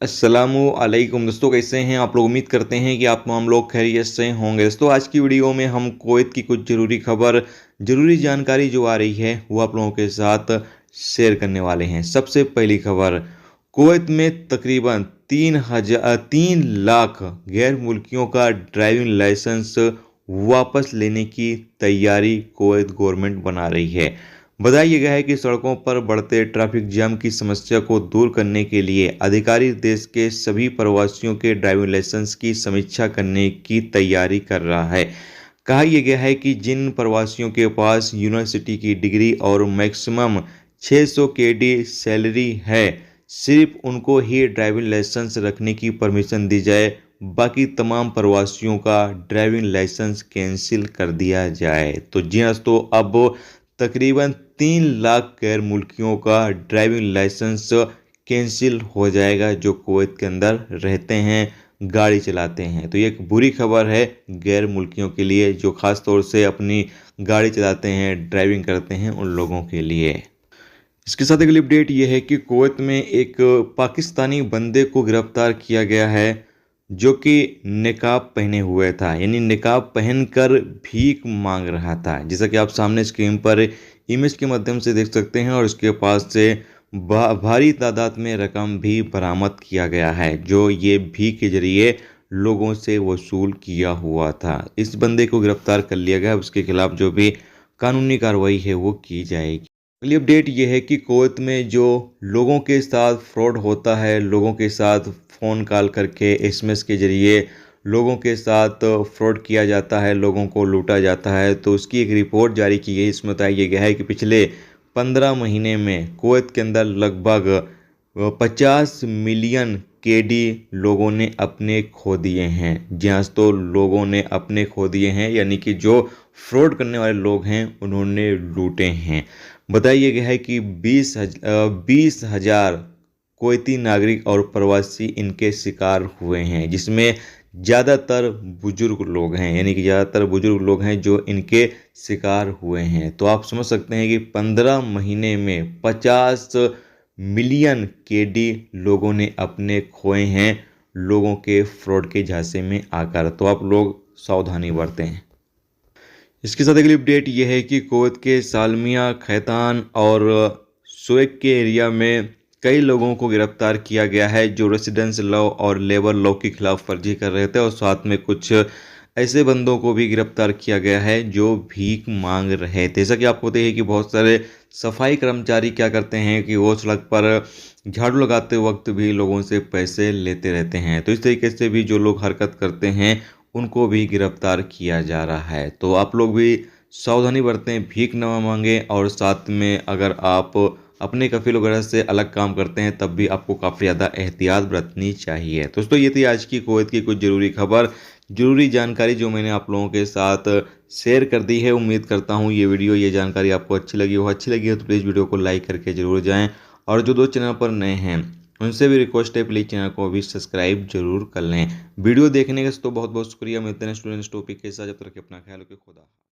अस्सलामु अलैकुम दोस्तों, कैसे हैं आप लोग। उम्मीद करते हैं कि आप हम लोग खैरियत से होंगे। दोस्तों आज की वीडियो में हम कुवैत की कुछ ज़रूरी खबर, ज़रूरी जानकारी जो आ रही है वो आप लोगों के साथ शेयर करने वाले हैं। सबसे पहली खबर, कुवैत में तकरीबन 3 लाख गैर मुल्कियों का ड्राइविंग लाइसेंस वापस लेने की तैयारी कुवैत गवर्नमेंट बना रही है। बताया गया है कि सड़कों पर बढ़ते ट्रैफिक जाम की समस्या को दूर करने के लिए अधिकारी देश के सभी प्रवासियों के ड्राइविंग लाइसेंस की समीक्षा करने की तैयारी कर रहा है। कहा यह गया है कि जिन प्रवासियों के पास यूनिवर्सिटी की डिग्री और मैक्सिमम 600 केडी सैलरी है, सिर्फ उनको ही ड्राइविंग लाइसेंस रखने की परमिशन दी जाए। बाकी तमाम प्रवासियों का ड्राइविंग लाइसेंस कैंसिल कर दिया जाए। तो जी हाँ दोस्तों, अब तकरीबन 3 लाख गैर मुल्कियों का ड्राइविंग लाइसेंस कैंसिल हो जाएगा जो कुवैत के अंदर रहते हैं, गाड़ी चलाते हैं। तो ये एक बुरी खबर है गैर मुल्कियों के लिए, जो ख़ास तौर से अपनी गाड़ी चलाते हैं, ड्राइविंग करते हैं, उन लोगों के लिए। इसके साथ अगली अपडेट ये है कि कुवैत में एक पाकिस्तानी बंदे को गिरफ्तार किया गया है जो कि निकाब पहने हुए था, यानी निकाब पहनकर भीख मांग रहा था। जैसा कि आप सामने स्क्रीन पर इमेज के माध्यम से देख सकते हैं, और उसके पास से भारी तादाद में रकम भी बरामद किया गया है जो ये भीख के जरिए लोगों से वसूल किया हुआ था। इस बंदे को गिरफ्तार कर लिया गया, उसके खिलाफ जो भी कानूनी कार्रवाई है वो की जाएगी। अगली अपडेट ये है कि कुवैत में जो लोगों के साथ फ्रॉड होता है, लोगों के साथ फ़ोन कॉल करके एसएमएस के ज़रिए लोगों के साथ फ्रॉड किया जाता है, लोगों को लूटा जाता है। तो उसकी एक रिपोर्ट जारी की गई। इसमें बताया गया है कि पिछले 15 महीने में कुवैत के अंदर लगभग 50 मिलियन केडी लोगों ने अपने खो दिए हैं। जहाँ तो लोगों ने अपने खो दिए हैं, यानी कि जो फ्रॉड करने वाले लोग हैं उन्होंने लूटे हैं। बताया गया है कि 20,000 कुवैती नागरिक और प्रवासी इनके शिकार हुए हैं, जिसमें ज़्यादातर बुजुर्ग लोग हैं, यानी कि ज़्यादातर बुजुर्ग लोग हैं जो इनके शिकार हुए हैं। तो आप समझ सकते हैं कि 15 महीने में 50 मिलियन केडी लोगों ने अपने खोए हैं लोगों के फ्रॉड के झांसे में आकर। तो आप लोग सावधानी बरतें। इसके साथ अगली अपडेट यह है कि कुवैत के सालमिया, खैतान और शुएब के एरिया में कई लोगों को गिरफ्तार किया गया है जो रेसिडेंस लॉ और लेबर लॉ के खिलाफ वर्जी कर रहे थे, और साथ में कुछ ऐसे बंदों को भी गिरफ्तार किया गया है जो भीख मांग रहे थे। जैसा कि आपको पता है कि बहुत सारे सफाई कर्मचारी क्या करते हैं कि वो सड़क पर झाड़ू लगाते वक्त भी लोगों से पैसे लेते रहते हैं। तो इस तरीके से भी जो लोग हरकत करते हैं उनको भी गिरफ्तार किया जा रहा है। तो आप लोग भी सावधानी बरतें, भीख न मांगें, और साथ में अगर आप अपने कफिल वगैरह से अलग काम करते हैं तब भी आपको काफ़ी ज़्यादा एहतियात बरतनी चाहिए। दोस्तों ये थी आज की कुवैत की कुछ ज़रूरी खबर, ज़रूरी जानकारी जो मैंने आप लोगों के साथ शेयर कर दी है। उम्मीद करता हूँ ये वीडियो, ये जानकारी आपको अच्छी लगी हो। अच्छी लगी हो तो प्लीज़ वीडियो को लाइक करके ज़रूर जाएँ, और जो दोस्त चैनल पर नए हैं उनसे भी रिक्वेस्ट है प्लीज़ चैनल को भी सब्सक्राइब जरूर कर लें। वीडियो देखने का तो बहुत बहुत शुक्रिया। मिलते हैं स्टूडेंट्स टॉपिक के साथ, जब तक अपना ख्याल रखें। खुदा।